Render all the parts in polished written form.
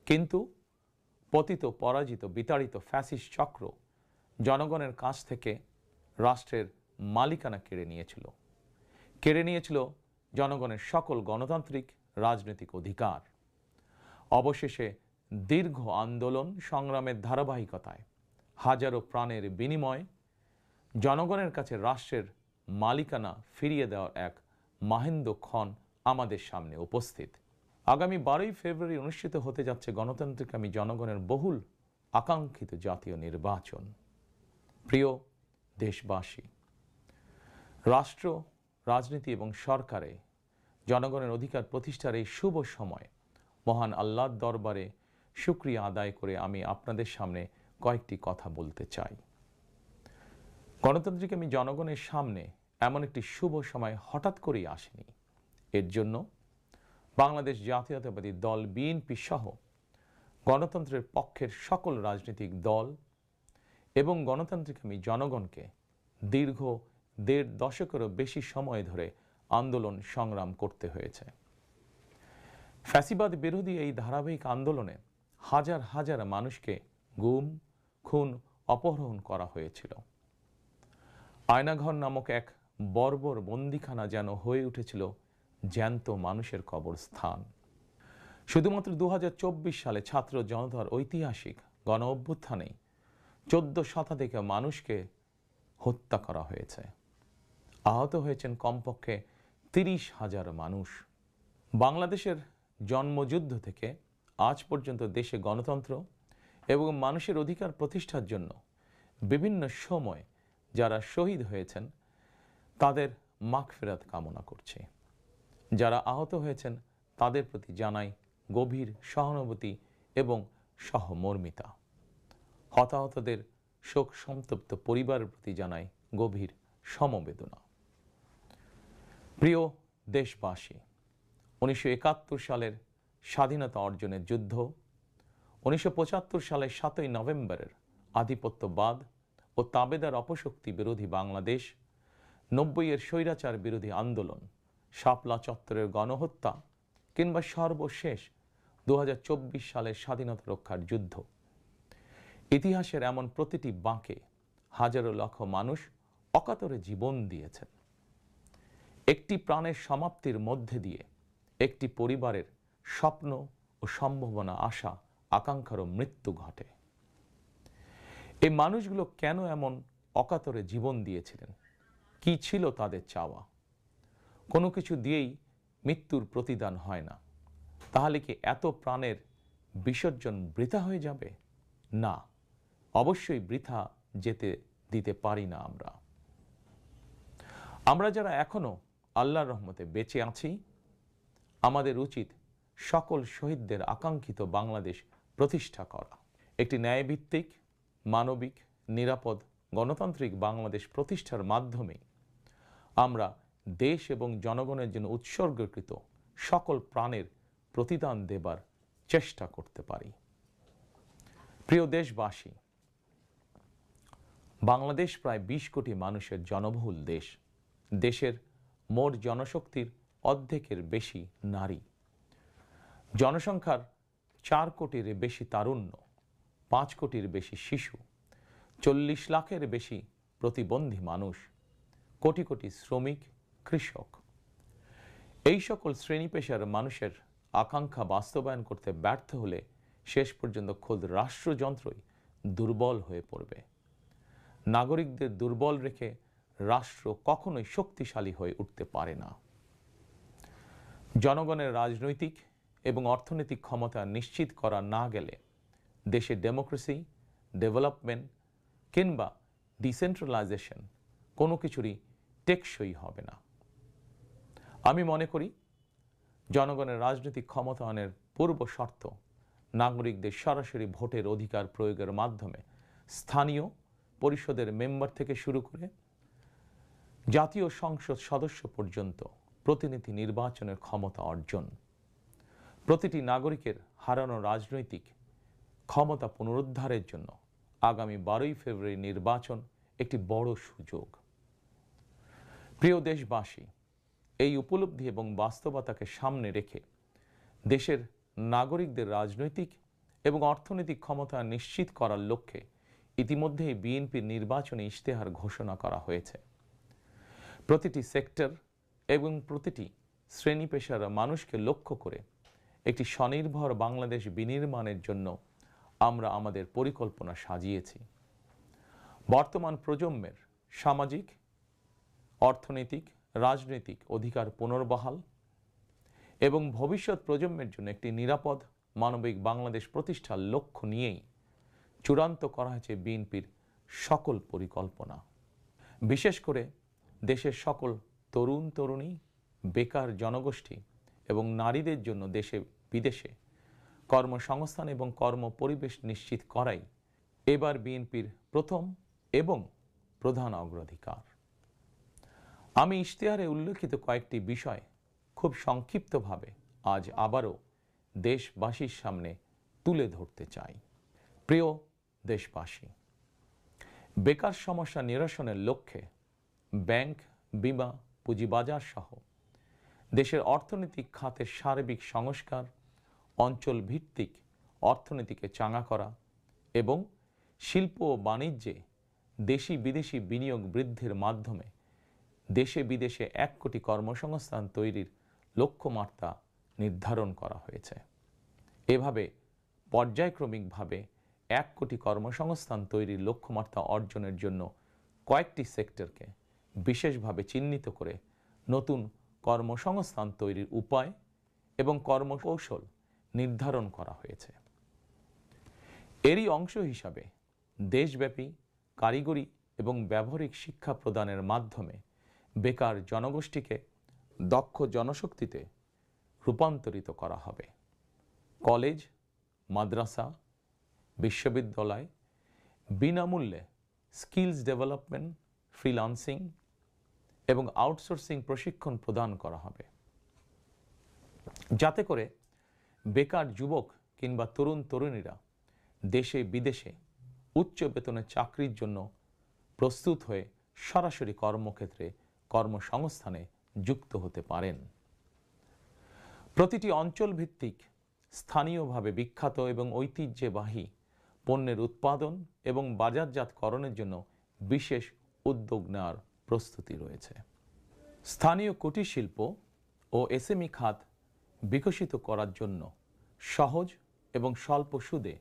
কিন্তু পতিত পরাজিত বিতাড়িত ফ্যাসিস্ট চক্র জনগণের কাছ থেকে রাষ্ট্রের মালিকানা কেড়ে নিয়েছিল জনগণের সকল গণতান্ত্রিক রাজনৈতিক অধিকার। অবশেষে দীর্ঘ আন্দোলন সংগ্রামের ধারাবাহিকতায় হাজারো প্রাণের বিনিময়ে জনগণের কাছে রাষ্ট্রের মালিকানা ফিরিয়ে দেওয়ার এক মাহেন্দ্রক্ষণ আমাদের সামনে উপস্থিত। আগামী 12ই ফেব্রুয়ারি অনুষ্ঠিত হতে যাচ্ছে গণতান্ত্রিকামী জনগণের বহুল আকাঙ্ক্ষিত জাতীয় নির্বাচন। প্রিয় দেশবাসী, রাষ্ট্র, রাজনীতি এবং সরকারে জনগণের অধিকার প্রতিষ্ঠার এই শুভ সময় মহান আল্লাহর দরবারে শুকরিয়া আদায় করে আমি আপনাদের সামনে কয়েকটি কথা বলতে চাই। গণতান্ত্রিকামী জনগণের সামনে এমন একটি শুভ সময় হঠাৎ করেই আসেনি। এর জন্য বাংলাদেশ জাতীয়তাবাদী দল বিএনপি সহ গণতন্ত্রের পক্ষের সকল রাজনৈতিক দল এবং গণতান্ত্রিকামী জনগণকে দীর্ঘ 1.5 দশকেরও বেশি সময় ধরে আন্দোলন সংগ্রাম করতে হয়েছে। ফ্যাসিবাদ বিরোধী এই ধারাবাহিক আন্দোলনে হাজার হাজার মানুষকে গুম, খুন, অপহরণ করা হয়েছিল। আয়নাঘর নামক এক বর্বর বন্দিখানা যেন হয়ে উঠেছিল জ্যান্ত মানুষের কবরস্থান। শুধুমাত্র 2024 সালে ছাত্র জনতার ঐতিহাসিক গণ অভ্যুত্থানেই 14 শতাধিক মানুষকে হত্যা করা হয়েছে। আহত হয়েছেন কমপক্ষে 30,000 মানুষ। বাংলাদেশের জন্মযুদ্ধ থেকে আজ পর্যন্ত দেশে গণতন্ত্র এবং মানুষের অধিকার প্রতিষ্ঠার জন্য বিভিন্ন সময় যারা শহীদ হয়েছেন তাদের মাগফিরাত কামনা করছি। যারা আহত হয়েছেন তাদের প্রতি জানাই গভীর সহানুভূতি এবং সহমর্মিতা। হতাহতদের শোক সন্তপ্ত পরিবারের প্রতি জানাই গভীর সমবেদনা। প্রিয় দেশবাসী, 1971 সালের স্বাধীনতা অর্জনের যুদ্ধ, 1975 সালের 7ই নভেম্বরের আধিপত্যবাদ ও তাবেদার অপশক্তি বিরোধী বাংলাদেশ, 90-এর স্বৈরাচার বিরোধী আন্দোলন, শাপলা চত্বরের গণহত্যা কিংবা সর্বশেষ 2024 সালের স্বাধীনতা রক্ষার যুদ্ধ, ইতিহাসের এমন প্রতিটি বাঁকে হাজারো লক্ষ মানুষ অকাতরে জীবন দিয়েছেন। একটি প্রাণের সমাপ্তির মধ্যে দিয়ে একটি পরিবারের স্বপ্ন ও সম্ভাবনা, আশা আকাঙ্ক্ষারও মৃত্যু ঘটে। এই মানুষগুলো কেন এমন অকাতরে জীবন দিয়েছিলেন? কি ছিল তাদের চাওয়া? কোনো কিছু দিয়েই মৃত্যুর প্রতিদান হয় না। তাহলে কি এত প্রাণের বিসর্জন বৃথা হয়ে যাবে? না, অবশ্যই বৃথা যেতে দিতে পারি না। আমরা যারা এখনো আল্লাহর রহমতে বেঁচে আছি, আমাদের উচিত সকল শহীদদের আকাঙ্ক্ষিত বাংলাদেশ প্রতিষ্ঠা করা। একটি ন্যায়ভিত্তিক, মানবিক, নিরাপদ, গণতান্ত্রিক বাংলাদেশ প্রতিষ্ঠার মাধ্যমে আমরা দেশ এবং জনগণের জন্য উৎসর্গকৃত সকল প্রাণের প্রতিদান দেবার চেষ্টা করতে পারি। প্রিয় দেশবাসী, বাংলাদেশ প্রায় 20 কোটি মানুষের জনবহুল দেশ। দেশের মোট জনশক্তির অর্ধেকের বেশি নারী। জনসংখ্যার 4 কোটির বেশি তারুণ্য, 5 কোটির বেশি শিশু, 40 লাখের বেশি প্রতিবন্ধী মানুষ, কোটি কোটি শ্রমিক, কৃষক। এই সকল শ্রেণী পেশার মানুষের আকাঙ্ক্ষা বাস্তবায়ন করতে ব্যর্থ হলে শেষ পর্যন্ত খোদ রাষ্ট্রযন্ত্রই দুর্বল হয়ে পড়বে। নাগরিকদের দুর্বল রেখে রাষ্ট্র কখনোই শক্তিশালী হয়ে উঠতে পারে না। জনগণের রাজনৈতিক এবং অর্থনৈতিক ক্ষমতা নিশ্চিত করা না গেলে দেশে ডেমোক্রেসি, ডেভেলপমেন্ট কিংবা ডিসেন্ট্রালাইজেশন কোনো কিছুরই টেকসই হবে না। আমি মনে করি জনগণের রাজনৈতিক ক্ষমতায়নের পূর্ব শর্ত নাগরিকদের সরাসরি ভোটের অধিকার প্রয়োগের মাধ্যমে স্থানীয় পরিষদের মেম্বার থেকে শুরু করে জাতীয় সংসদ সদস্য পর্যন্ত প্রতিনিধি নির্বাচনের ক্ষমতা অর্জন। প্রতিটি নাগরিকের হারানো রাজনৈতিক ক্ষমতা পুনরুদ্ধারের জন্য আগামী 12ই ফেব্রুয়ারি নির্বাচন একটি বড় সুযোগ। প্রিয় দেশবাসী, এই উপলব্ধি এবং বাস্তবতাকে সামনে রেখে দেশের নাগরিকদের রাজনৈতিক এবং অর্থনৈতিক ক্ষমতা নিশ্চিত করার লক্ষ্যে ইতিমধ্যেই বিএনপির নির্বাচনী ইশতেহার ঘোষণা করা হয়েছে। প্রতিটি সেক্টর এবং প্রতিটি শ্রেণী পেশার মানুষকে লক্ষ্য করে একটি স্বনির্ভর বাংলাদেশ বিনির্মাণের জন্য আমরা আমাদের পরিকল্পনা সাজিয়েছি। বর্তমান প্রজন্মের সামাজিক, অর্থনৈতিক, রাজনৈতিক অধিকার পুনর্বহাল এবং ভবিষ্যৎ প্রজন্মের জন্য একটি নিরাপদ মানবিক বাংলাদেশ প্রতিষ্ঠার লক্ষ্য নিয়েই চূড়ান্ত করা হয়েছে বিএনপির সকল পরিকল্পনা। বিশেষ করে দেশের সকল তরুণ তরুণী, বেকার জনগোষ্ঠী এবং নারীদের জন্য দেশে বিদেশে কর্মসংস্থান এবং কর্ম পরিবেশ নিশ্চিত করাই এবার বিএনপির প্রথম এবং প্রধান অগ্রাধিকার। আমি ইশতেহারে উল্লেখিত কয়েকটি বিষয় খুব সংক্ষিপ্তভাবে আজ আবারও দেশবাসীর সামনে তুলে ধরতে চাই। প্রিয় দেশবাসী, বেকার সমস্যা নিরসনের লক্ষ্যে ব্যাংক, বিমা, পুঁজিবাজার সহ দেশের অর্থনৈতিক খাতের সার্বিক সংস্কার, অঞ্চল ভিত্তিক অর্থনীতিকে চাঙা করা এবং শিল্প ও বাণিজ্যে দেশি বিদেশি বিনিয়োগ বৃদ্ধির মাধ্যমে দেশে বিদেশে 1 কোটি কর্মসংস্থান তৈরির লক্ষ্যমাত্রা নির্ধারণ করা হয়েছে। এভাবে পর্যায়ক্রমিকভাবে 1 কোটি কর্মসংস্থান তৈরির লক্ষ্যমাত্রা অর্জনের জন্য কয়েকটি সেক্টরকে বিশেষভাবে চিহ্নিত করে নতুন কর্মসংস্থান তৈরির উপায় এবং কর্মকৌশল নির্ধারণ করা হয়েছে। এরই অংশ হিসাবে দেশব্যাপী কারিগরি এবং ব্যবহারিক শিক্ষা প্রদানের মাধ্যমে বেকার জনগোষ্ঠীকে দক্ষ জনশক্তিতে রূপান্তরিত করা হবে। কলেজ, মাদ্রাসা, বিশ্ববিদ্যালয় বিনামূল্যে স্কিলস ডেভেলপমেন্ট, ফ্রিল্যান্সিং এবং আউটসোর্সিং প্রশিক্ষণ প্রদান করা হবে, যাতে করে বেকার যুবক কিংবা তরুণ তরুণীরা দেশে বিদেশে উচ্চ বেতনের চাকরির জন্য প্রস্তুত হয়ে সরাসরি কর্মক্ষেত্রে কর্মসংস্থানে যুক্ত হতে পারেন। প্রতিটি অঞ্চল ভিত্তিক স্থানীয়ভাবে বিখ্যাত এবং ঐতিহ্যবাহী পণ্যের উৎপাদন এবং বাজারজাতকরণের জন্য বিশেষ উদ্যোগ নেওয়ার প্রস্তুতি রয়েছে। স্থানীয় কুটির শিল্প ও এসএমই খাত বিকশিত করার জন্য সহজ এবং স্বল্প সুদে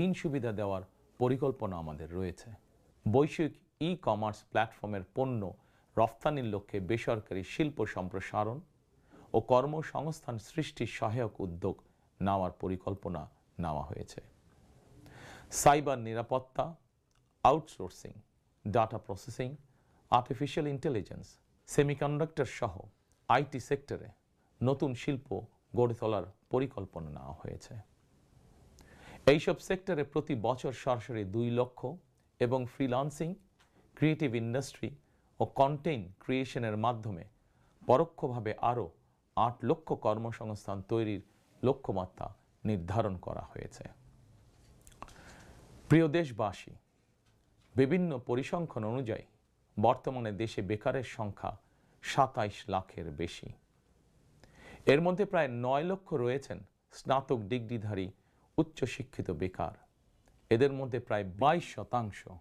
ঋণ সুবিধা দেওয়ার পরিকল্পনা আমাদের রয়েছে। বৈশ্বিক ই-কমার্স প্ল্যাটফর্মের পণ্য রফতানির লক্ষ্যে বেসরকারি শিল্প সম্প্রসারণ ও কর্মসংস্থান সৃষ্টির সহায়ক উদ্যোগ নেওয়ার পরিকল্পনা নেওয়া হয়েছে। সাইবার নিরাপত্তা, outsourcing, data processing, artificial intelligence, semiconductor সহ আইটি সেক্টরে নতুন শিল্প গড়ে তোলার পরিকল্পনা নেওয়া হয়েছে। এইসব সেক্টরে প্রতি বছর সরাসরি 2 লক্ষ এবং ফ্রিল্যান্সিং, ক্রিয়েটিভ ইন্ডাস্ট্রি ও কন্টেন্ট ক্রিয়েশনের মাধ্যমে পরোক্ষভাবে আরও 8 লক্ষ কর্মসংস্থান তৈরির লক্ষ্যমাত্রা নির্ধারণ করা হয়েছে। প্রিয় দেশবাসী, বিভিন্ন পরিসংখ্যান অনুযায়ী বর্তমানে দেশে বেকারের সংখ্যা 27 লাখের বেশি। এর মধ্যে প্রায় 9 লক্ষ রয়েছেন স্নাতক ডিগ্রিধারী উচ্চশিক্ষিত বেকার। এদের মধ্যে প্রায় 22%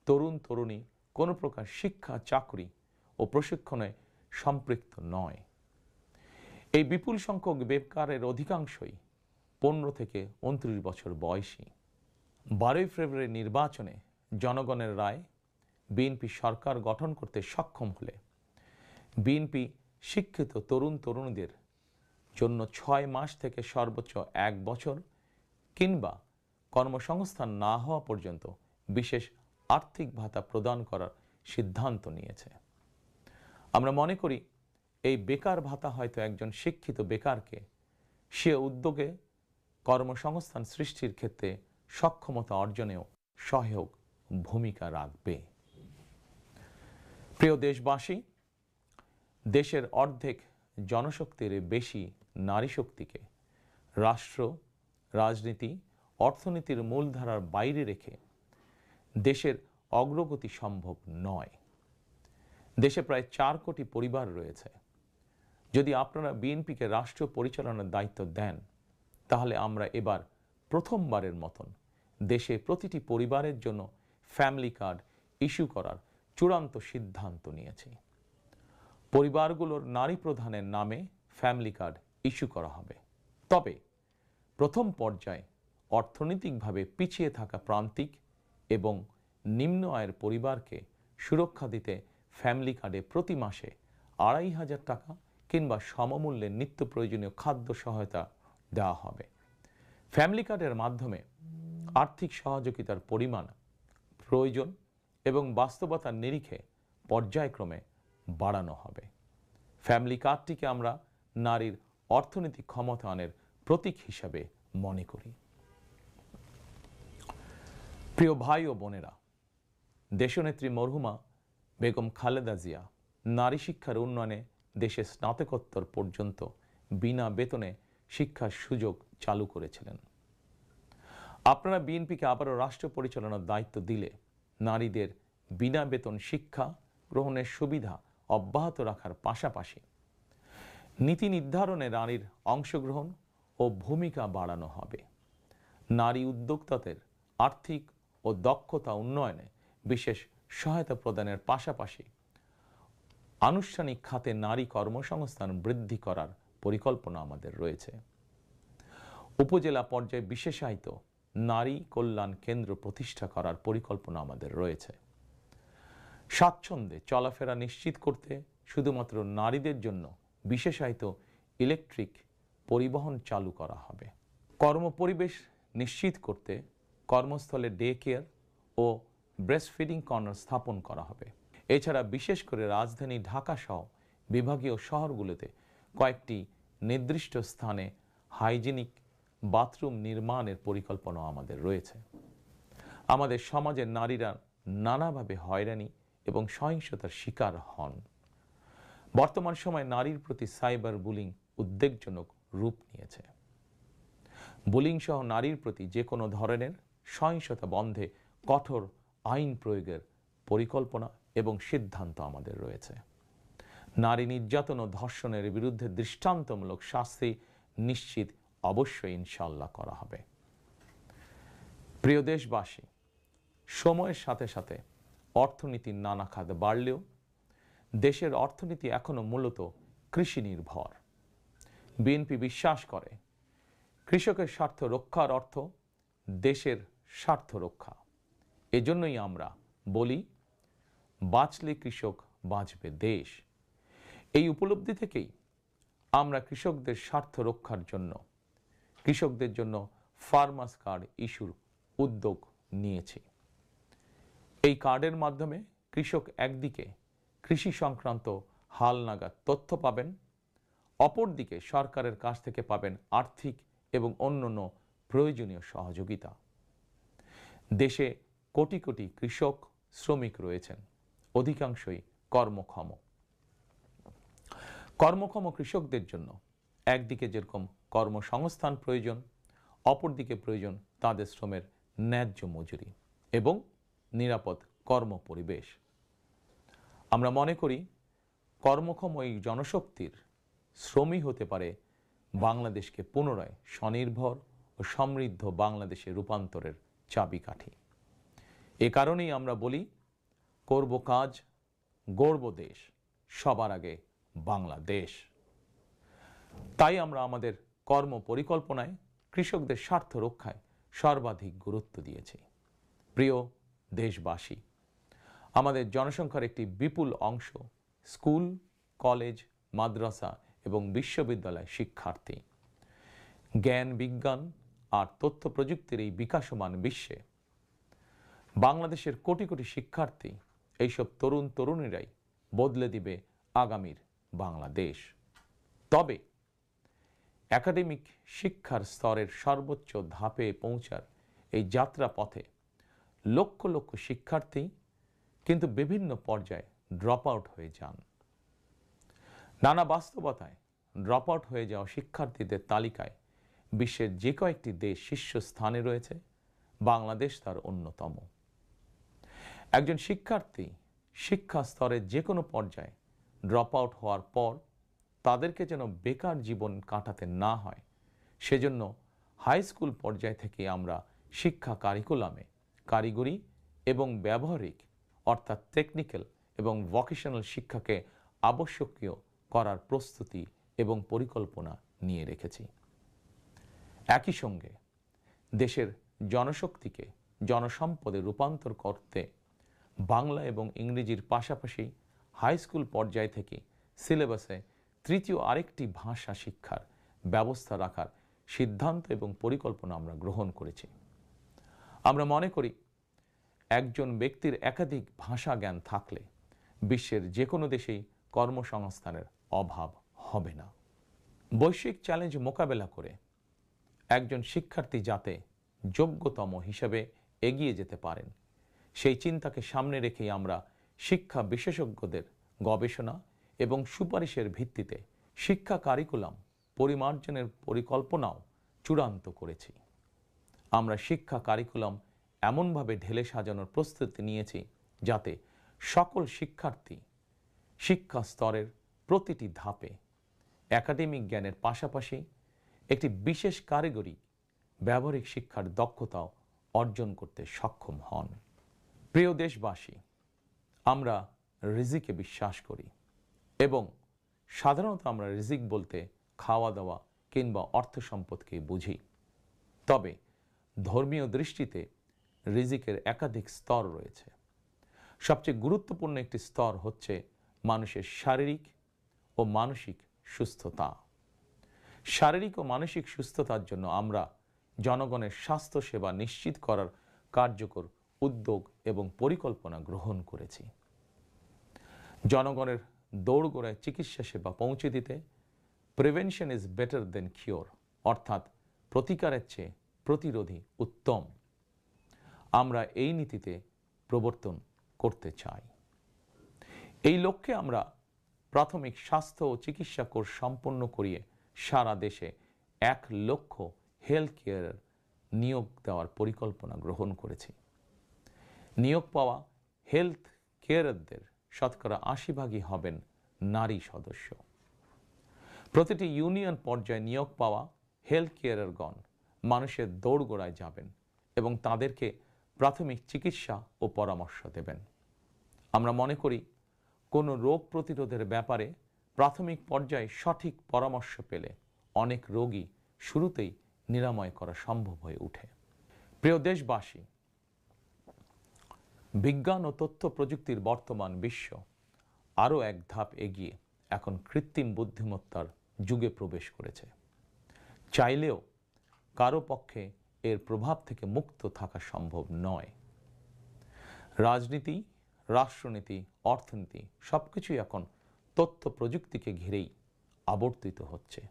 তরুণ তরুণী কোনো প্রকার শিক্ষা, চাকরি ও প্রশিক্ষণে সম্পৃক্ত নয়। এই বিপুল সংখ্যক বেকারের অধিকাংশই 15 থেকে 29 বছর বয়সী। 12 ফেব্রুয়ারি নির্বাচনে জনগণের রায় বিএনপি সরকার গঠন করতে সক্ষম হলে বিএনপি শিক্ষিত তরুণ তরুণীদের জন্য 6 মাস থেকে সর্বোচ্চ 1 বছর কিংবা কর্মসংস্থান না হওয়া পর্যন্ত বিশেষ আর্থিক ভাতা প্রদান করার সিদ্ধান্ত নিয়েছে। আমরা মনে করি এই বেকার ভাতা হয়তো একজন শিক্ষিত বেকারকে সে উদ্যোগে কর্মসংস্থান সৃষ্টির ক্ষেত্রে সক্ষমতা অর্জনেও সহায়ক ভূমিকা রাখবে। প্রিয় দেশবাসী, দেশের অর্ধেক জনশক্তির বেশি নারী শক্তিকে রাষ্ট্র, রাজনীতি, অর্থনীতির মূলধারার বাইরে রেখে দেশের অগ্রগতি সম্ভব নয়। দেশে প্রায় 4 কোটি পরিবার রয়েছে। যদি আপনারা বিএনপিকে রাষ্ট্র পরিচালনার দায়িত্ব দেন, তাহলে আমরা এবার প্রথমবারের মতন দেশে প্রতিটি পরিবারের জন্য ফ্যামিলি কার্ড ইস্যু করার চূড়ান্ত সিদ্ধান্ত নিয়েছে। পরিবারগুলোর নারী প্রধানের নামে ফ্যামিলি কার্ড ইস্যু করা হবে। তবে প্রথম পর্যায়ে অর্থনৈতিকভাবে পিছিয়ে থাকা প্রান্তিক এবং নিম্ন আয়ের পরিবারকে সুরক্ষা দিতে ফ্যামিলি কার্ডে প্রতি মাসে ২৫০০ টাকা কিংবা সমমূল্যে নিত্য প্রয়োজনীয় খাদ্য সহায়তা দেওয়া হবে। ফ্যামিলি কার্ডের মাধ্যমে আর্থিক সহযোগিতার পরিমাণ, প্রয়োজন এবং বাস্তবতার নিরিখে পর্যায়ক্রমে বাড়ানো হবে। ফ্যামিলি কার্ডটিকে আমরা নারীর অর্থনৈতিক ক্ষমতায়নের প্রতীক হিসাবে মনে করি। প্রিয় ভাই ও বোনেরা, দেশনেত্রী মরহুমা বেগম খালেদা জিয়া নারী শিক্ষার উন্নয়নে দেশে স্নাতকোত্তর পর্যন্ত বিনা বেতনে শিক্ষার সুযোগ চালু করেছিলেন। আপনারা বিএনপিকে আবারও রাষ্ট্র পরিচালনার দায়িত্ব দিলে নারীদের বিনা বেতন শিক্ষা গ্রহণের সুবিধা অব্যাহত রাখার পাশাপাশি নীতি নির্ধারণে নারীর অংশগ্রহণ ও ভূমিকা বাড়ানো হবে। নারী উদ্যোক্তাদের আর্থিক ও দক্ষতা উন্নয়নে বিশেষ সহায়তা প্রদানের পাশাপাশি আনুষ্ঠানিক খাতে নারী কর্মসংস্থান বৃদ্ধি করার পরিকল্পনা আমাদের রয়েছে। উপজেলা পর্যায়ে বিশেষায়িত নারী কল্যাণ কেন্দ্র প্রতিষ্ঠা করার পরিকল্পনা আমাদের রয়েছে। স্বাচ্ছন্দ্যে চলাফেরা নিশ্চিত করতে শুধুমাত্র নারীদের জন্য বিশেষায়িত ইলেকট্রিক পরিবহন চালু করা হবে। কর্মপরিবেশ নিশ্চিত করতে কর্মস্থলে ডে কেয়ার ও ব্রেস্টফিডিং কর্নার স্থাপন করা হবে। এছাড়া বিশেষ করে রাজধানী ঢাকা সহ বিভাগীয় শহরগুলোতে কয়েকটি নির্দিষ্ট স্থানে হাইজিনিক বাথরুম নির্মাণের পরিকল্পনা আমাদের রয়েছে। আমাদের সমাজের নারীরা নানাভাবে হয়রানি এবং সহিংসতার শিকার হন। বর্তমান সময়ে নারীর প্রতি সাইবার বুলিং উদ্বেগজনক রূপ নিয়েছে। বুলিং সহ নারীর প্রতি যে কোনো ধরনের সহিংসতা বন্ধে কঠোর আইন প্রয়োগের পরিকল্পনা এবং সিদ্ধান্ত আমাদের রয়েছে। নারী নির্যাতন ও ধর্ষণের বিরুদ্ধে দৃষ্টান্তমূলক শাস্তি নিশ্চিত অবশ্যই ইনশাআল্লাহ করা হবে। প্রিয় দেশবাসী, সময়ের সাথে সাথে অর্থনীতির নানা খাত বাড়লেও দেশের অর্থনীতি এখনো মূলত কৃষি নির্ভর। বিএনপি বিশ্বাস করে কৃষকের স্বার্থ রক্ষার অর্থ দেশের স্বার্থ রক্ষা। এজন্যই আমরা বলি, বাঁচলে কৃষক বাঁচবে দেশ। এই উপলব্ধি থেকেই আমরা কৃষকদের স্বার্থ রক্ষার জন্য কৃষকদের জন্য ফার্মার্স কার্ড ইস্যুর উদ্যোগ নিয়েছি। এই কার্ডের মাধ্যমে কৃষক একদিকে কৃষি সংক্রান্ত হালনাগাদ তথ্য পাবেন, অপরদিকে সরকারের কাছ থেকে পাবেন আর্থিক এবং অন্যান্য প্রয়োজনীয় সহযোগিতা। দেশে কোটি কোটি কৃষক শ্রমিক রয়েছেন, অধিকাংশই কর্মক্ষম। কর্মক্ষম কৃষকদের জন্য একদিকে যেরকম কর্মসংস্থান প্রয়োজন, অপরদিকে প্রয়োজন তাদের শ্রমের ন্যায্য মজুরি এবং নিরাপদ কর্মপরিবেশ। আমরা মনে করি কর্মক্ষম এই জনশক্তির শ্রমই হতে পারে বাংলাদেশকে পুনরায় স্বনির্ভর ও সমৃদ্ধ বাংলাদেশে রূপান্তরের চাবিকাঠি। এ কারণেই আমরা বলি, করব কাজ, গড়ব দেশ, সবার আগে বাংলাদেশ। তাই আমরা আমাদের কর্ম পরিকল্পনায় কৃষকদের স্বার্থ রক্ষায় সর্বাধিক গুরুত্ব দিয়েছি। প্রিয় দেশবাসী, আমাদের জনসংখ্যার একটি বিপুল অংশ স্কুল, কলেজ, মাদ্রাসা এবং বিশ্ববিদ্যালয় শিক্ষার্থী। জ্ঞান, বিজ্ঞান আর তথ্য প্রযুক্তির এই বিকাশমান বিশ্বে বাংলাদেশের কোটি কোটি শিক্ষার্থী, এইসব তরুণ তরুণীরাই বদলে দিবে আগামীর বাংলাদেশ। তবে একাডেমিক শিক্ষার স্তরের সর্বোচ্চ ধাপে পৌঁছার এই যাত্রা পথে লক্ষ লক্ষ শিক্ষার্থী কিন্তু বিভিন্ন পর্যায়ে ড্রপ আউট হয়ে যান। নানা বাস্তবতায় ড্রপ আউট হয়ে যাওয়া শিক্ষার্থীদের তালিকায় বিশ্বের যে কয়েকটি দেশ শীর্ষস্থানে রয়েছে, বাংলাদেশ তার অন্যতম। একজন শিক্ষার্থী শিক্ষা স্তরের যে কোনো পর্যায়ে ড্রপ আউট হওয়ার পর তাদেরকে যেন বেকার জীবন কাটাতে না হয়, সেজন্য হাই স্কুল পর্যায় থেকে আমরা শিক্ষা কারিকুলামে কারিগরি এবং ব্যবহারিক অর্থাৎ টেকনিক্যাল এবং ভোকেশনাল শিক্ষাকে আবশ্যকীয় করার প্রস্তুতি এবং পরিকল্পনা নিয়ে রেখেছি। একই সঙ্গে দেশের জনশক্তিকে জনসম্পদে রূপান্তর করতে বাংলা এবং ইংরেজির পাশাপাশি হাই স্কুল পর্যায় থেকে সিলেবাসে তৃতীয় আরেকটি ভাষা শিক্ষার ব্যবস্থা রাখার সিদ্ধান্ত এবং পরিকল্পনা আমরা গ্রহণ করেছি। আমরা মনে করি একজন ব্যক্তির একাধিক ভাষা জ্ঞান থাকলে বিশ্বের যে কোনো দেশেই কর্মসংস্থানের অভাব হবে না। বৈশ্বিক চ্যালেঞ্জ মোকাবেলা করে একজন শিক্ষার্থী যাতে যোগ্যতম হিসেবে এগিয়ে যেতে পারেন সেই চিন্তাকে সামনে রেখেই আমরা শিক্ষা বিশেষজ্ঞদের গবেষণা এবং সুপারিশের ভিত্তিতে শিক্ষা কারিকুলাম পরিমার্জনের পরিকল্পনাও চূড়ান্ত করেছি। আমরা শিক্ষা কারিকুলাম এমনভাবে ঢেলে সাজানোর প্রস্তুতি নিয়েছি যাতে সকল শিক্ষার্থী শিক্ষা স্তরের প্রতিটি ধাপে একাডেমিক জ্ঞানের পাশাপাশি একটি বিশেষ কারিগরি ব্যবহারিক শিক্ষার দক্ষতাও অর্জন করতে সক্ষম হন। প্রিয় দেশবাসী, আমরা রিজিকে বিশ্বাস করি এবং সাধারণত আমরা রিজিক বলতে খাওয়া দাওয়া কিংবা অর্থ সম্পদকে বুঝি। তবে ধর্মীয় দৃষ্টিতে রিজিকের একাধিক স্তর রয়েছে। সবচেয়ে গুরুত্বপূর্ণ একটি স্তর হচ্ছে মানুষের শারীরিক ও মানসিক সুস্থতা। শারীরিক ও মানসিক সুস্থতার জন্য আমরা জনগণের স্বাস্থ্য সেবা নিশ্চিত করার কার্যকর উদ্যোগ এবং পরিকল্পনা গ্রহণ করেছি। জনগণের দৌড়গোড়ায় চিকিৎসা সেবা পৌঁছে দিতে prevention is better then cure অর্থাৎ প্রতিকারের চেয়ে প্রতিরোধী উত্তম, আমরা এই নীতিতে প্রবর্তন করতে চাই। এই লক্ষ্যে আমরা প্রাথমিক স্বাস্থ্য ও চিকিৎসা কোর্স সম্পন্ন করিয়ে সারা দেশে 1 লক্ষ হেলথ কেয়ার নিয়োগ দেওয়ার পরিকল্পনা গ্রহণ করেছি। নিয়োগ পাওয়া হেলথ কেয়ারদের শতকরা 80% হবেন নারী সদস্য। প্রতিটি ইউনিয়ন পর্যায়ে নিয়োগ পাওয়া হেলথ কেয়ারগণ মানুষের দৌড়গোড়ায় যাবেন এবং তাদেরকে প্রাথমিক চিকিৎসা ও পরামর্শ দেবেন। আমরা মনে করি কোনো রোগ প্রতিরোধের ব্যাপারে প্রাথমিক পর্যায়ে সঠিক পরামর্শ পেলে অনেক রোগী শুরুতেই নিরাময় করা সম্ভব হয়ে ওঠে। প্রিয় দেশবাসী, বিজ্ঞান ও তথ্য প্রযুক্তির বর্তমান বিশ্ব আরও এক ধাপ এগিয়ে এখন কৃত্রিম বুদ্ধিমত্তার যুগে প্রবেশ করেছে। চাইলেও কারো পক্ষে এর প্রভাব থেকে মুক্ত থাকা সম্ভব নয়। রাজনীতি, রাষ্ট্রনীতি, অর্থনীতি সবকিছুই এখন তথ্য প্রযুক্তিকে ঘিরেই আবর্তিত হচ্ছে।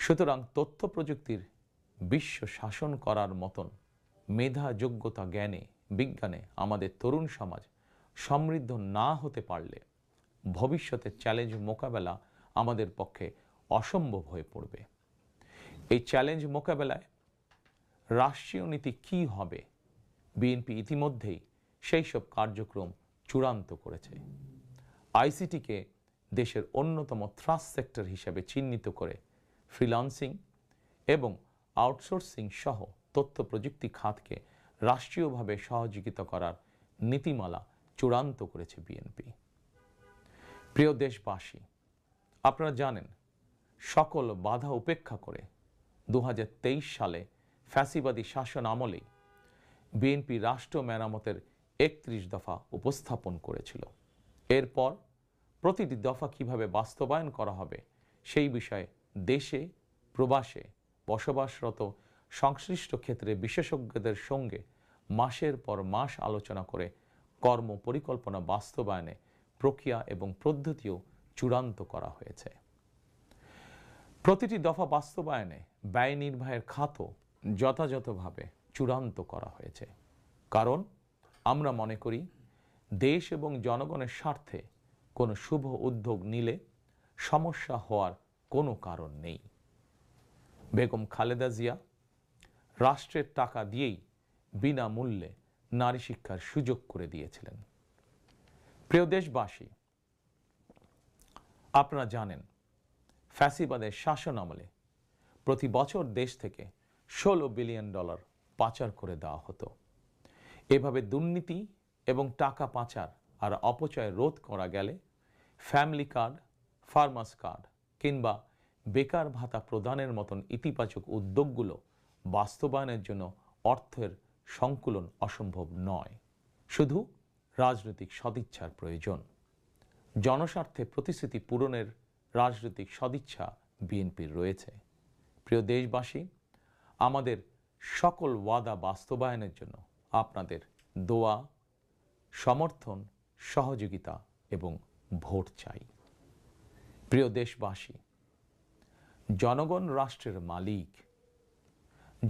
সুতরাং তথ্য প্রযুক্তির বিশ্ব শাসন করার মতন মেধা, যোগ্যতা, জ্ঞানে, বিজ্ঞানে আমাদের তরুণ সমাজ সমৃদ্ধ না হতে পারলে ভবিষ্যতের চ্যালেঞ্জ মোকাবেলা আমাদের পক্ষে অসম্ভব হয়ে পড়বে। এই চ্যালেঞ্জ মোকাবেলায় রাষ্ট্রীয় নীতি কী হবে, বিএনপি ইতিমধ্যেই সেই সব কার্যক্রম চূড়ান্ত করেছে। আইসিটিকে দেশের অন্যতম থ্রাস্ট সেক্টর হিসেবে চিহ্নিত করে ফ্রিল্যান্সিং এবং আউটসোর্সিং সহ তথ্য প্রযুক্তি খাতকে রাষ্ট্রীয়ভাবে সহযোগিতা করার নীতিমালা চূড়ান্ত করেছে বিএনপি। প্রিয় দেশবাসী, আপনারা জানেন সকল বাধা উপেক্ষা করে 2023 সালে ফ্যাসিবাদী শাসন আমলেই বিএনপি রাষ্ট্র মেরামতের 31 দফা উপস্থাপন করেছিল। এরপর প্রতিটি দফা কিভাবে বাস্তবায়ন করা হবে সেই বিষয়ে দেশে প্রবাসে বসবাসরত সংশ্লিষ্ট ক্ষেত্রে বিশেষজ্ঞদের সঙ্গে মাসের পর মাস আলোচনা করে কর্ম পরিকল্পনা বাস্তবায়নে প্রক্রিয়া এবং পদ্ধতিও চূড়ান্ত করা হয়েছে। প্রতিটি দফা বাস্তবায়নে ব্যয় নির্বাহের খাতও যথাযথভাবে চূড়ান্ত করা হয়েছে। কারণ আমরা মনে করি দেশ এবং জনগণের স্বার্থে কোনো শুভ উদ্যোগ নিলে সমস্যা হওয়ার কোনো কারণ নেই। বেগম খালেদা জিয়া রাষ্ট্রের টাকা দিয়েই বিনামূল্যে নারী শিক্ষার সুযোগ করে দিয়েছিলেন। প্রিয় দেশবাসী, আপনারা জানেন ফ্যাসিবাদের শাসন আমলে প্রতি বছর দেশ থেকে $16 বিলিয়ন পাচার করে দেওয়া হতো। এভাবে দুর্নীতি এবং টাকা পাচার আর অপচয় রোধ করা গেলে ফ্যামিলি কার্ড, ফার্মার্স কার্ড কিংবা বেকার ভাতা প্রদানের মতন ইতিবাচক উদ্যোগগুলো বাস্তবায়নের জন্য অর্থের সংকুলন অসম্ভব নয়। শুধু রাজনৈতিক সদিচ্ছার প্রয়োজন। জনস্বার্থে প্রতিশ্রুতি পূরণের রাজনৈতিক সদিচ্ছা বিএনপির রয়েছে। প্রিয় দেশবাসী, আমাদের সকল ওয়াদা বাস্তবায়নের জন্য আপনাদের দোয়া, সমর্থন, সহযোগিতা এবং ভোট চাই। প্রিয় দেশবাসী, জনগণ রাষ্ট্রের মালিক।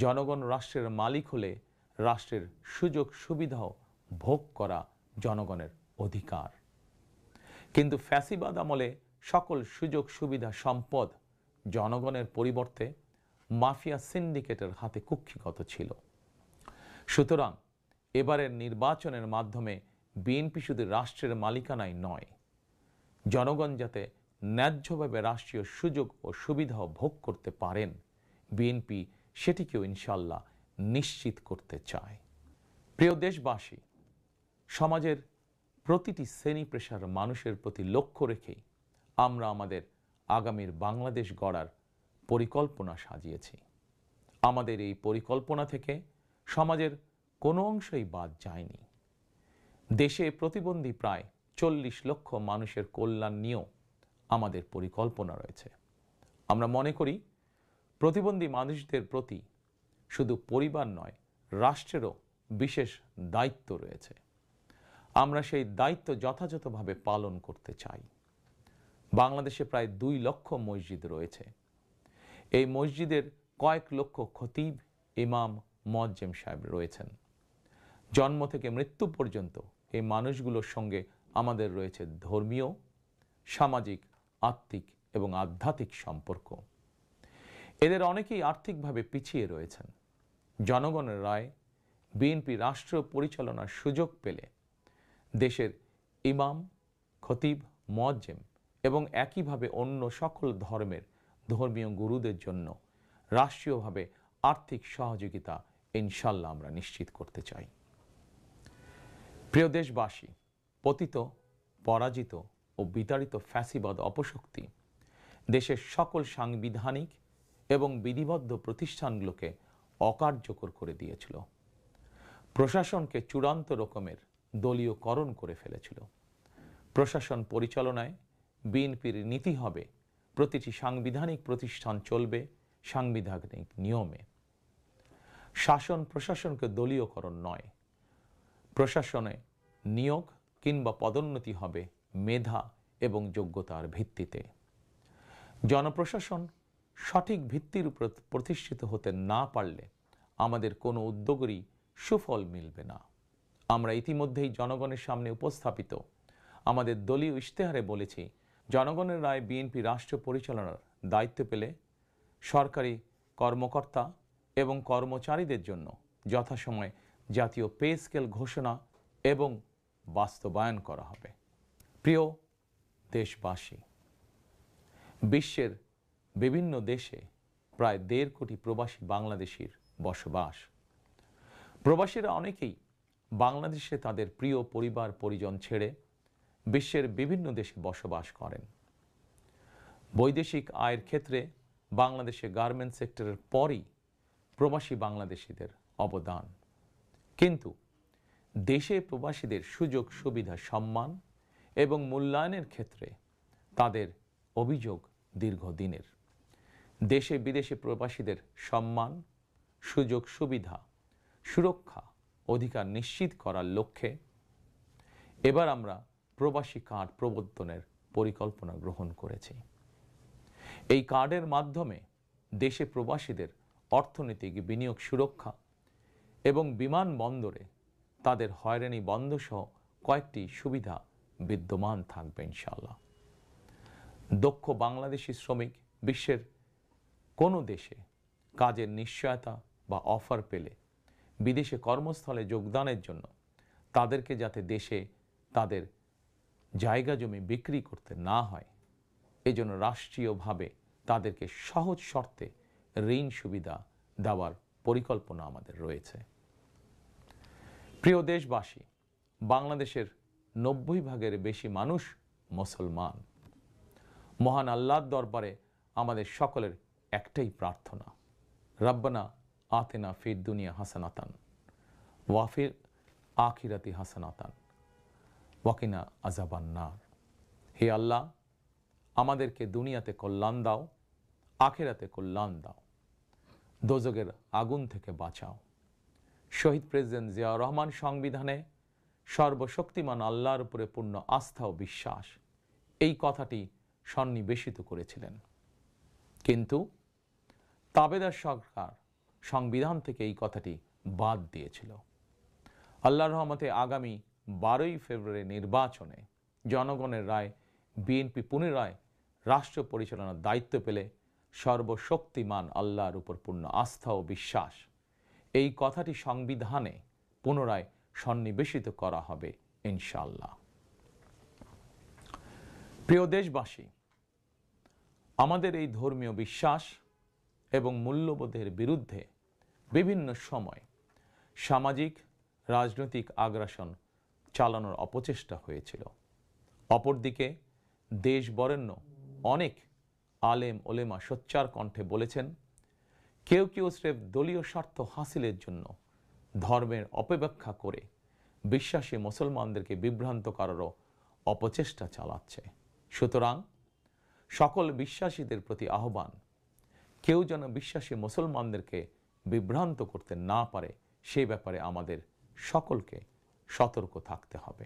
জনগণ রাষ্ট্রের মালিক হলে রাষ্ট্রের সুযোগ সুবিধাও ভোগ করা জনগণের অধিকার। কিন্তু ফ্যাসিবাদ আমলে সকল সুযোগ সুবিধা সম্পদ জনগণের পরিবর্তে মাফিয়া সিন্ডিকেটের হাতে কুক্ষিগত ছিল। সুতরাং এবারের নির্বাচনের মাধ্যমে বিএনপি শুধু রাষ্ট্রের মালিকানাই নয়, জনগণ যাতে ন্যায্যভাবে রাষ্ট্রীয় সুযোগ ও সুবিধাও ভোগ করতে পারেন, বিএনপি সেটিকেও ইনশাল্লাহ নিশ্চিত করতে চায়। প্রিয় দেশবাসী, সমাজের প্রতিটি শ্রেণী পেশার মানুষের প্রতি লক্ষ্য রেখেই আমরা আমাদের আগামীর বাংলাদেশ গড়ার পরিকল্পনা সাজিয়েছি। আমাদের এই পরিকল্পনা থেকে সমাজের কোনো অংশই বাদ যায়নি। দেশে প্রতিবন্ধী প্রায় 40 লক্ষ মানুষের কল্যাণ নিয়েও আমাদের পরিকল্পনা রয়েছে। আমরা মনে করি প্রতিবন্ধী মানুষদের প্রতি শুধু পরিবার নয়, রাষ্ট্রেরও বিশেষ দায়িত্ব রয়েছে। আমরা সেই দায়িত্ব যথাযথভাবে পালন করতে চাই। বাংলাদেশে প্রায় 2 লক্ষ মসজিদ রয়েছে। এই মসজিদের কয়েক লক্ষ খতিব, ইমাম, মুয়াজ্জিম সাহেব রয়েছেন। জন্ম থেকে মৃত্যু পর্যন্ত এই মানুষগুলোর সঙ্গে আমাদের রয়েছে ধর্মীয়, সামাজিক, আত্মিক এবং আধ্যাত্মিক সম্পর্ক। এদের অনেকেই আর্থিকভাবে পিছিয়ে রয়েছেন। জনগণের রায় বিএনপি রাষ্ট্র পরিচালনার সুযোগ পেলে দেশের ইমাম, খতিব, মুয়াজ্জিম এবং একইভাবে অন্য সকল ধর্মের ধর্মীয় গুরুদের জন্য রাষ্ট্রীয়ভাবে আর্থিক সহযোগিতা ইনশাল্লাহ আমরা নিশ্চিত করতে চাই। প্রিয় দেশবাসী, পতিত, পরাজিত ও বিতাড়িত ফ্যাসিবাদ অপশক্তি দেশের সকল সাংবিধানিক এবং বিধিবদ্ধ প্রতিষ্ঠানগুলোকে অকার্যকর করে দিয়েছিল। প্রশাসনকে চূড়ান্ত রকমের দলীয়করণ করে ফেলেছিল। প্রশাসন পরিচালনায় বিএনপির নীতি হবে প্রতিটি সাংবিধানিক প্রতিষ্ঠান চলবে সাংবিধানিক নিয়মে। শাসন প্রশাসনকে দলীয়করণ নয়। প্রশাসনে নিয়োগ কিংবা পদোন্নতি হবে মেধা এবং যোগ্যতার ভিত্তিতে। জনপ্রশাসন সঠিক ভিত্তির উপর প্রতিষ্ঠিত হতে না পারলে আমাদের কোনো উদ্যোগেরই সুফল মিলবে না। আমরা ইতিমধ্যেই জনগণের সামনে উপস্থাপিত আমাদের দলীয় ইশতেহারে বলেছি, জনগণের রায় বিএনপি রাষ্ট্র পরিচালনার দায়িত্ব পেলে সরকারি কর্মকর্তা এবং কর্মচারীদের জন্য যথাসময়ে জাতীয় পে স্কেল ঘোষণা এবং বাস্তবায়ন করা হবে। প্রিয় দেশবাসী, বিশ্বের বিভিন্ন দেশে প্রায় 1.5 কোটি প্রবাসী বাংলাদেশির বসবাস। প্রবাসীরা অনেকেই বাংলাদেশে তাদের প্রিয় পরিবার পরিজন ছেড়ে বিশ্বের বিভিন্ন দেশে বসবাস করেন। বৈদেশিক আয়ের ক্ষেত্রে বাংলাদেশে গার্মেন্টস সেক্টরের পরই প্রবাসী বাংলাদেশিদের অবদান। কিন্তু দেশে প্রবাসীদের সুযোগ সুবিধা, সম্মান এবং মূল্যায়নের ক্ষেত্রে তাদের অভিযোগ দীর্ঘদিনের। দেশে বিদেশে প্রবাসীদের সম্মান, সুযোগ সুবিধা, সুরক্ষা, অধিকার নিশ্চিত করার লক্ষ্যে এবার আমরা প্রবাসী কার্ড প্রবর্তনের পরিকল্পনা গ্রহণ করেছি। এই কার্ডের মাধ্যমে দেশে প্রবাসীদের অর্থনৈতিক বিনিয়োগ সুরক্ষা এবং বিমানবন্দরে তাদের হয়রানি বন্ধ সহ কয়েকটি সুবিধা বিদ্যমান থাকবে ইনশাআল্লাহ। দক্ষ বাংলাদেশি শ্রমিক বিশ্বের কোনো দেশে কাজের নিশ্চয়তা বা অফার পেলে বিদেশে কর্মস্থলে যোগদানের জন্য তাদেরকে যাতে দেশে তাদের জায়গা জমি বিক্রি করতে না হয়, এজন্য রাষ্ট্রীয়ভাবে তাদেরকে সহজ শর্তে ঋণ সুবিধা দেওয়ার পরিকল্পনা আমাদের রয়েছে। প্রিয় দেশবাসী, বাংলাদেশের 90% বেশি মানুষ মুসলমান। মহান আল্লাহর দরবারে আমাদের সকলের একটাই প্রার্থনা, রব্বানা আতিনা ফিদ দুনিয়া হাসানাতান ওয়া ফিল আখিরাতি হাসানাতান ওয়া কিনা আযাবান নার। হে আল্লাহ, আমাদেরকে দুনিয়াতে কল্যাণ দাও, আখিরাতে কল্যাণ দাও, দোজখের আগুন থেকে বাঁচাও। শহীদ প্রেসিডেন্ট জিয়াউর রহমান সংবিধানে সর্বশক্তিমান আল্লাহর উপরে পূর্ণ আস্থা ও বিশ্বাস, এই কথাটি সন্নিবেশিত করেছিলেন। কিন্তু তাবেদার সরকার সংবিধান থেকে এই কথাটি বাদ দিয়েছিল। আল্লাহর রহমতে আগামী 12ই ফেব্রুয়ারি নির্বাচনে জনগণের রায় বিএনপি পুনরায় রাষ্ট্র পরিচালনার দায়িত্ব পেলে সর্বশক্তিমান আল্লাহর উপর পূর্ণ আস্থা ও বিশ্বাস, এই কথাটি সংবিধানে পুনরায় সন্নিবেশিত করা হবে ইনশাআল্লাহ। প্রিয় দেশবাসী, আমাদের এই ধর্মীয় বিশ্বাস এবং মূল্যবোধের বিরুদ্ধে বিভিন্ন সময় সামাজিক রাজনৈতিক আগ্রাসন চালানোর অপচেষ্টা হয়েছিল। অপরদিকে দেশ বরেণ্য অনেক আলেম ওলেমা সোচ্চার কণ্ঠে বলেছেন, কেউ কেউ স্রেফ দলীয় স্বার্থ হাসিলের জন্য ধর্মের অপব্যাখ্যা করে বিশ্বাসী মুসলমানদেরকে বিভ্রান্ত করারও অপচেষ্টা চালাচ্ছে। সুতরাং সকল বিশ্বাসীদের প্রতি আহ্বান, কেউ যেন বিশ্বাসী মুসলমানদেরকে বিভ্রান্ত করতে না পারে, সেই ব্যাপারে আমাদের সকলকে সতর্ক থাকতে হবে।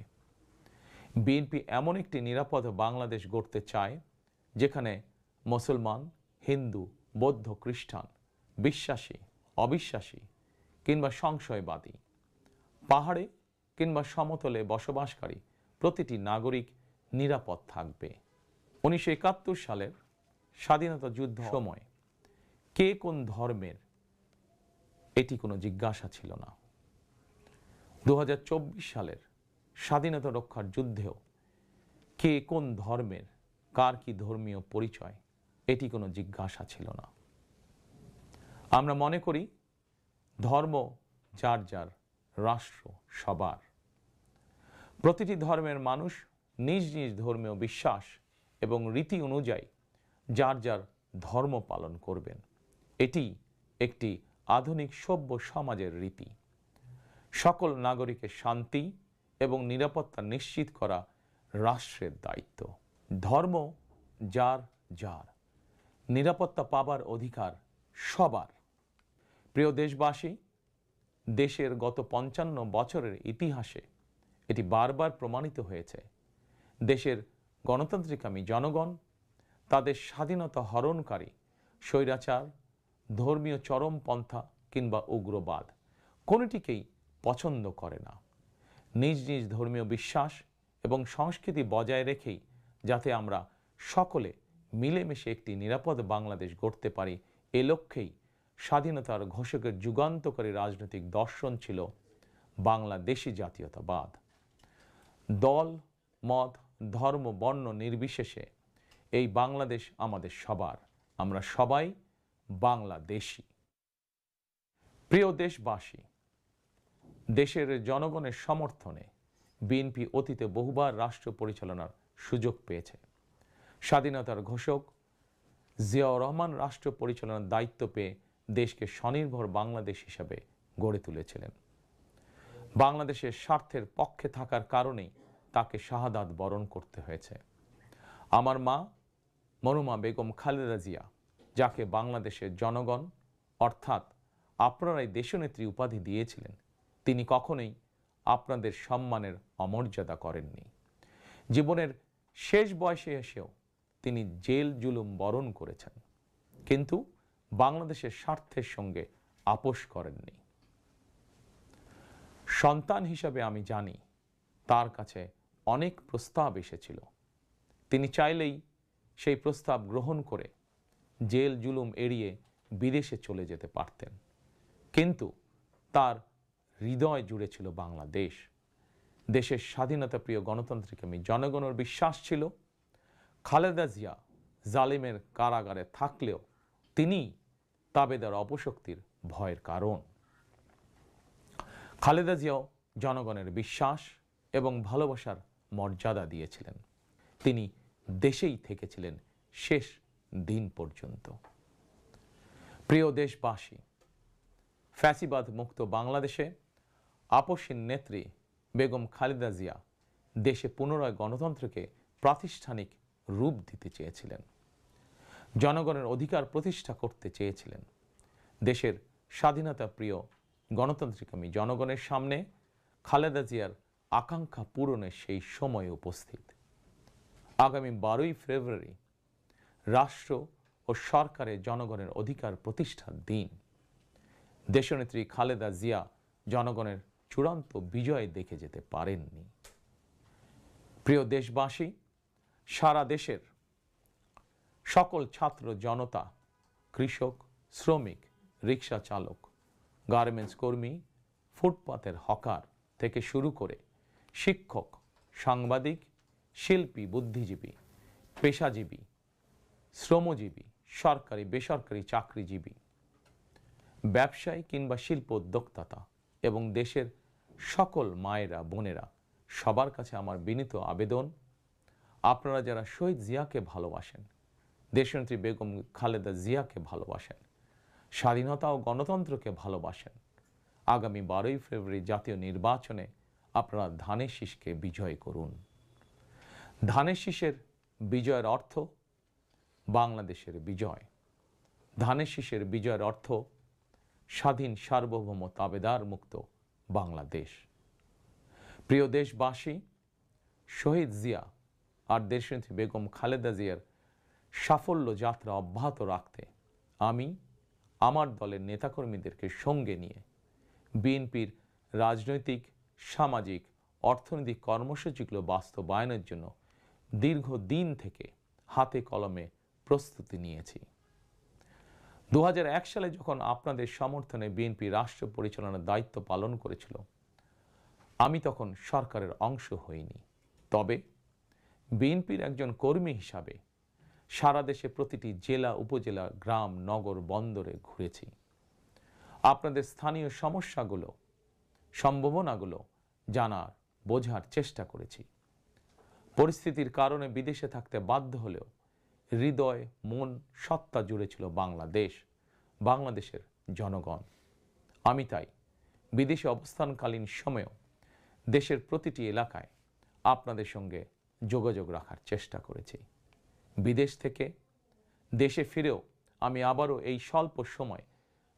বিএনপি এমন একটি নিরাপদ বাংলাদেশ গড়তে চায় যেখানে মুসলমান, হিন্দু, বৌদ্ধ, খ্রিস্টান, বিশ্বাসী, অবিশ্বাসী কিংবা সংশয়বাদী, পাহাড়ে কিংবা সমতলে বসবাসকারী প্রতিটি নাগরিক নিরাপদ থাকবে। 1971 সালের স্বাধীনতা যুদ্ধ সময় কে কোন ধর্মের এটি কোনো জিজ্ঞাসা ছিল না। 2024 সালের স্বাধীনতা রক্ষার যুদ্ধেও কে কোন ধর্মের, কার কি ধর্মীয় পরিচয়, এটি কোনো জিজ্ঞাসা ছিল না। আমরা মনে করি ধর্ম যার যার, রাষ্ট্র সবার। প্রতিটি ধর্মের মানুষ নিজ নিজ ধর্মীয় বিশ্বাস এবং রীতি অনুযায়ী যার যার ধর্ম পালন করবেন। এটি একটি আধুনিক সভ্য সমাজের রীতি। সকল নাগরিকের শান্তি এবং নিরাপত্তা নিশ্চিত করা রাষ্ট্রের দায়িত্ব। ধর্ম যার যার, নিরাপত্তা পাবার অধিকার সবার। প্রিয় দেশবাসী, দেশের গত 55 বছরের ইতিহাসে এটি বারবার প্রমাণিত হয়েছে, দেশের গণতান্ত্রিকামী জনগণ তাদের স্বাধীনতা হরণকারী স্বৈরাচার, ধর্মীয় চরমপন্থা কিংবা উগ্রবাদ কোনোটিকেই পছন্দ করে না। নিজ নিজ ধর্মীয় বিশ্বাস এবং সংস্কৃতি বজায় রেখেই যাতে আমরা সকলে মিলেমিশে একটি নিরাপদ বাংলাদেশ গড়তে পারি, এ লক্ষ্যেই স্বাধীনতার ঘোষকের যুগান্তকারী রাজনৈতিক দর্শন ছিল বাংলাদেশি জাতীয়তাবাদ। দল, মত, ধর্ম, বর্ণ নির্বিশেষে এই বাংলাদেশ আমাদের সবার। আমরা সবাই বাংলাদেশী। প্রিয় দেশবাসী, দেশের জনগণের সমর্থনে বিএনপি অতীতে বহুবার রাষ্ট্র পরিচালনার সুযোগ পেয়েছে। স্বাধীনতার ঘোষক জিয়াউর রহমান রাষ্ট্র পরিচালনার দায়িত্ব পেয়ে দেশকে স্বনির্ভর বাংলাদেশ হিসাবে গড়ে তুলেছিলেন। বাংলাদেশের স্বার্থের পক্ষে থাকার কারণেই তাকে শাহাদাত বরণ করতে হয়েছে। আমার মা মরহুমা বেগম খালেদা জিয়া, যাকে বাংলাদেশের জনগণ অর্থাৎ আপনারাই দেশনেত্রী উপাধি দিয়েছিলেন, তিনি কখনোই আপনাদের সম্মানের অমর্যাদা করেননি। জীবনের শেষ বয়সে এসেও তিনি জেল জুলুম বরণ করেছেন, কিন্তু বাংলাদেশের স্বার্থের সঙ্গে আপোষ করেননি। সন্তান হিসাবে আমি জানি তার কাছে অনেক প্রস্তাব এসেছিল। তিনি চাইলেই সেই প্রস্তাব গ্রহণ করে জেল জুলুম এড়িয়ে বিদেশে চলে যেতে পারতেন, কিন্তু তার হৃদয় জুড়ে ছিল বাংলাদেশ। দেশের স্বাধীনতাপ্রিয় গণতান্ত্রিকামী জনগণের বিশ্বাস ছিল খালেদা জিয়া জালিমের কারাগারে থাকলেও তিনি তাবেদার অপশক্তির ভয়ের কারণ। খালেদা জিয়াও জনগণের বিশ্বাস এবং ভালোবাসার মর্যাদা দিয়েছিলেন। তিনি দেশেই থেকেছিলেন শেষ দিন পর্যন্ত। প্রিয় দেশবাসী, ফ্যাসিবাদ মুক্ত বাংলাদেশে আপসীন নেত্রী বেগম খালেদা জিয়া দেশে পুনরায় গণতন্ত্রকে প্রাতিষ্ঠানিক রূপ দিতে চেয়েছিলেন, জনগণের অধিকার প্রতিষ্ঠা করতে চেয়েছিলেন। দেশের স্বাধীনতা প্রিয় গণতান্ত্রিকামী জনগণের সামনে খালেদা জিয়ার আকাঙ্ক্ষা পূরণের সেই সময় উপস্থিত। আগামী 12ই ফেব্রুয়ারি রাষ্ট্র ও সরকারের জনগণের অধিকার প্রতিষ্ঠার দিন। দেশনেত্রী খালেদা জিয়া জনগণের চূড়ান্ত বিজয় দেখে যেতে পারেননি। প্রিয় দেশবাসী, সারা দেশের সকল ছাত্র জনতা, কৃষক, শ্রমিক, রিক্সা চালক, গার্মেন্টস কর্মী, ফুটপাতের হকার থেকে শুরু করে শিক্ষক, সাংবাদিক, শিল্পী, বুদ্ধিজীবী, পেশাজীবী, শ্রমজীবী, সরকারি বেসরকারি চাকরিজীবী, ব্যবসায়ী কিংবা শিল্প উদ্যোক্তা এবং দেশের সকল মায়েরা, বোনেরা, সবার কাছে আমার বিনীত আবেদন, আপনারা যারা শহীদ জিয়াকে ভালোবাসেন, দেশনেত্রী বেগম খালেদা জিয়াকে ভালোবাসেন, স্বাধীনতা ও গণতন্ত্রকে ভালোবাসেন, আগামী 12ই ফেব্রুয়ারি জাতীয় নির্বাচনে আপনারা ধানের শীষকে বিজয় করুন। ধানের শীষের বিজয়ের অর্থ বাংলাদেশের বিজয়। ধানের শীষের বিজয়ের অর্থ স্বাধীন, সার্বভৌম, তাবেদার মুক্ত বাংলাদেশ। প্রিয় দেশবাসী, শহীদ জিয়া আর দেশনেত্রী বেগম খালেদা জিয়ার সাফল্য যাত্রা অব্যাহত রাখতে আমি আমার দলের নেতাকর্মীদেরকে সঙ্গে নিয়ে বিএনপির রাজনৈতিক, সামাজিক, অর্থনৈতিক কর্মসূচিগুলো বাস্তবায়নের জন্য দীর্ঘদিন থেকে হাতে কলমে প্রস্তুতি নিয়েছি। 2001 সালে যখন আপনাদের সমর্থনে বিএনপি রাষ্ট্র পরিচালনার দায়িত্ব পালন করেছিল, আমি তখন সরকারের অংশ হইনি। তবে বিএনপির একজন কর্মী হিসাবে সারা দেশে প্রতিটি জেলা, উপজেলা, গ্রাম, নগর, বন্দরে ঘুরেছি। আপনাদের স্থানীয় সমস্যাগুলো, সম্ভাবনাগুলো জানার, বোঝার চেষ্টা করেছি। পরিস্থিতির কারণে বিদেশে থাকতে বাধ্য হলেও হৃদয়, মন, সত্তা জুড়ে ছিল বাংলাদেশ, বাংলাদেশের জনগণ। আমি তাই বিদেশে অবস্থানকালীন সময়েও দেশের প্রতিটি এলাকায় আপনাদের সঙ্গে যোগাযোগ রাখার চেষ্টা করেছি। বিদেশ থেকে দেশে ফিরেও আমি আবারও এই স্বল্প সময়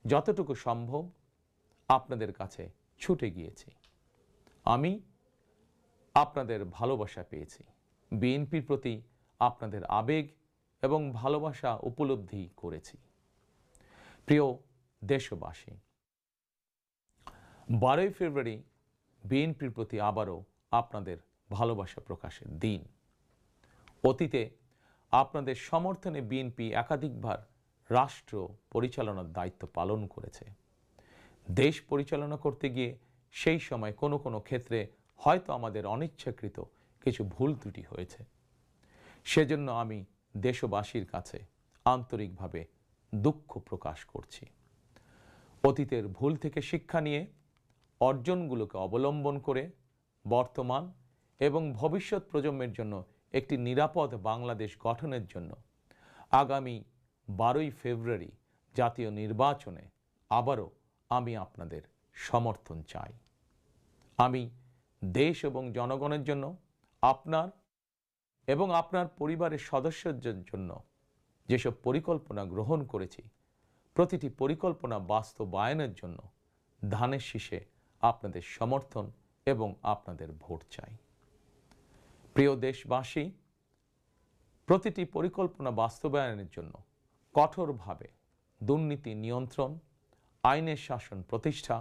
যতটুকু সম্ভব আপনাদের কাছে ছুটে গিয়েছি। আমি আপনাদের ভালোবাসা পেয়েছি, বিএনপির প্রতি আপনাদের আবেগ এবং ভালোবাসা উপলব্ধি করেছি। প্রিয় দেশবাসী, 12ই ফেব্রুয়ারি বিএনপির প্রতি আবারও আপনাদের ভালোবাসা প্রকাশের দিন। অতীতে আপনাদের সমর্থনে বিএনপি একাধিকবার রাষ্ট্র পরিচালনার দায়িত্ব পালন করেছে। দেশ পরিচালনা করতে গিয়ে সেই সময় কোনো কোনো ক্ষেত্রে হয়তো আমাদের অনিচ্ছাকৃত কিছু ভুল ত্রুটি হয়েছে। সেজন্য আমি দেশবাসীর কাছে আন্তরিকভাবে দুঃখ প্রকাশ করছি। অতীতের ভুল থেকে শিক্ষা নিয়ে অর্জনগুলোকে অবলম্বন করে বর্তমান এবং ভবিষ্যৎ প্রজন্মের জন্য একটি নিরাপদ বাংলাদেশ গঠনের জন্য আগামী 12ই ফেব্রুয়ারি জাতীয় নির্বাচনে আবারও আমি আপনাদের সমর্থন চাই। আমি দেশ এবং জনগণের জন্য, আপনার এবং আপনার পরিবারের সদস্যদের জন্য যেসব পরিকল্পনা গ্রহণ করেছি, প্রতিটি পরিকল্পনা বাস্তবায়নের জন্য ধানের শীষে আপনাদের সমর্থন এবং আপনাদের ভোট চাই। প্রিয় দেশবাসী, প্রতিটি পরিকল্পনা বাস্তবায়নের জন্য কঠোরভাবে দুর্নীতি নিয়ন্ত্রণ, আইনের শাসন প্রতিষ্ঠা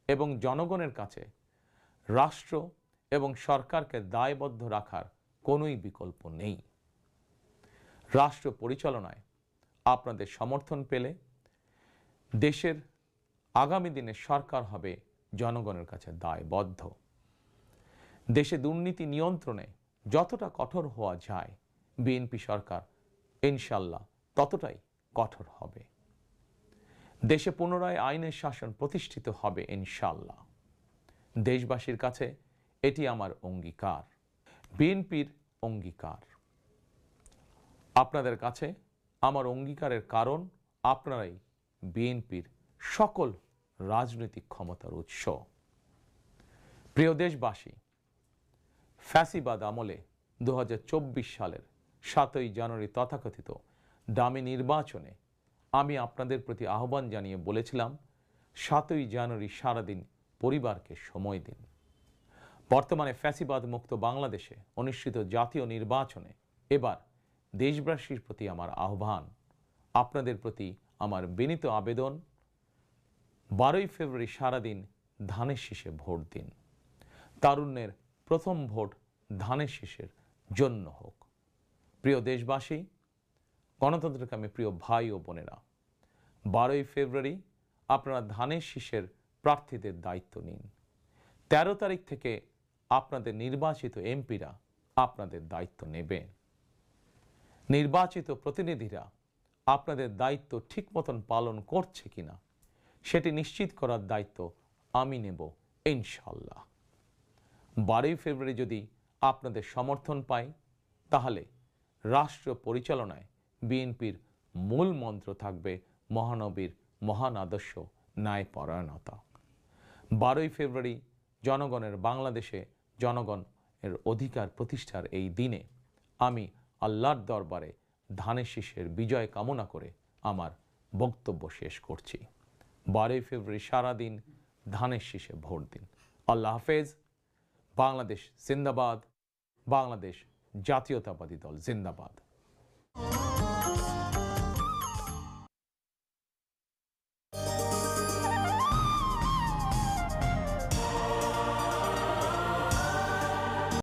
এবং জনগণের কাছে রাষ্ট্র এবং সরকারকে দায়বদ্ধ রাখার কোনোই বিকল্প নেই। রাষ্ট্র পরিচালনায় আপনাদের সমর্থন পেলে দেশের আগামী দিনের সরকার হবে জনগণের কাছে দায়বদ্ধ। দেশে দুর্নীতি নিয়ন্ত্রণে যতটা কঠোর হওয়া যায়, বিএনপি সরকার ইনশাল্লাহ ততটাই কঠোর হবে। দেশে পুনরায় আইনের শাসন প্রতিষ্ঠিত হবে ইনশাআল্লাহ। দেশবাসীর কাছে এটি আমার অঙ্গীকার, বিএনপির অঙ্গীকার। আপনাদের কাছে আমার অঙ্গীকারের কারণ আপনারাই বিএনপির সকল রাজনৈতিক ক্ষমতার উৎস। প্রিয় দেশবাসী, ফ্যাসিবাদ আমলে 2024 সালের 7ই জানুয়ারি তথাকথিত দামি নির্বাচনে আমি আপনাদের প্রতি আহ্বান জানিয়ে বলেছিলাম, 7ই জানুয়ারি সারাদিন পরিবারকে সময় দিন। বর্তমানে ফ্যাসিবাদ মুক্ত বাংলাদেশে অনুষ্ঠিত জাতীয় নির্বাচনে এবার দেশবাসীর প্রতি আমার আহ্বান, আপনাদের প্রতি আমার বিনীত আবেদন, 12ই ফেব্রুয়ারি সারাদিন ধানের শীষে ভোট দিন। তারুণ্যের প্রথম ভোট ধানের শীষের জন্য হোক। প্রিয় দেশবাসী, গণতন্ত্রকামী প্রিয় ভাই ও বোনেরা, 12ই ফেব্রুয়ারি আপনারা ধানের শীষের প্রার্থীদের দায়িত্ব নিন। 13 তারিখ থেকে আপনাদের নির্বাচিত এমপিরা আপনাদের দায়িত্ব নেবে। নির্বাচিত প্রতিনিধিরা আপনাদের দায়িত্ব ঠিক মতন পালন করছে কিনা সেটি নিশ্চিত করার দায়িত্ব আমি নেব ইনশাআল্লাহ। 12ই ফেব্রুয়ারি যদি আপনাদের সমর্থন পাই, তাহলে রাষ্ট্র পরিচালনায় বিএনপির মূল মন্ত্র থাকবে মহানবীর মহান আদর্শ, ন্যায়পরায়ণতা। 12ই ফেব্রুয়ারি জনগণের বাংলাদেশে জনগণের অধিকার প্রতিষ্ঠার এই দিনে আমি আল্লাহর দরবারে ধানের শীষের বিজয় কামনা করে আমার বক্তব্য শেষ করছি। 12ই ফেব্রুয়ারি সারাদিন ধানের শীষে ভোট দিন। আল্লাহ হাফেজ। বাংলাদেশ জিন্দাবাদ। বাংলাদেশ জাতীয়তাবাদী দল জিন্দাবাদ।